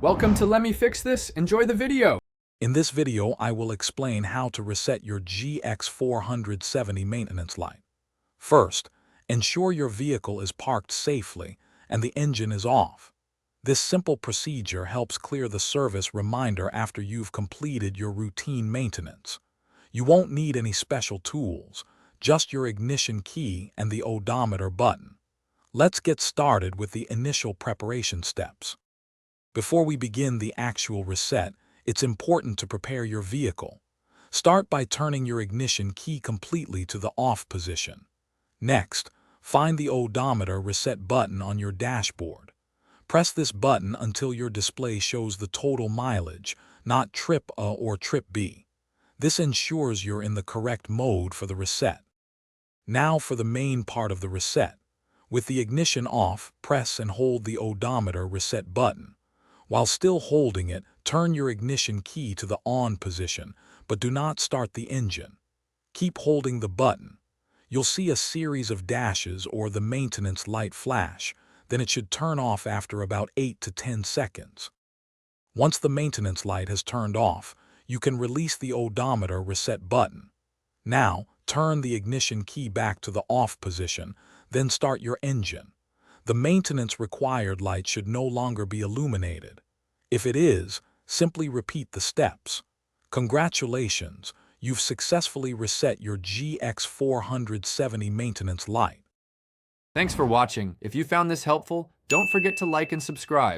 Welcome to Let Me Fix This. Enjoy the video. In this video, I will explain how to reset your GX470 maintenance light. First, ensure your vehicle is parked safely and the engine is off. This simple procedure helps clear the service reminder after you've completed your routine maintenance. You won't need any special tools, just your ignition key and the odometer button. Let's get started with the initial preparation steps. Before we begin the actual reset, it's important to prepare your vehicle. Start by turning your ignition key completely to the off position. Next, find the odometer reset button on your dashboard. Press this button until your display shows the total mileage, not trip A or trip B. This ensures you're in the correct mode for the reset. Now for the main part of the reset. With the ignition off, press and hold the odometer reset button. While still holding it, turn your ignition key to the on position, but do not start the engine. Keep holding the button. You'll see a series of dashes or the maintenance light flash, then it should turn off after about 8 to 10 seconds. Once the maintenance light has turned off, you can release the odometer reset button. Now, turn the ignition key back to the off position, then start your engine. The maintenance required light should no longer be illuminated. If it is, simply repeat the steps. Congratulations, you've successfully reset your GX470 maintenance light. Thanks for watching. If you found this helpful, don't forget to like and subscribe.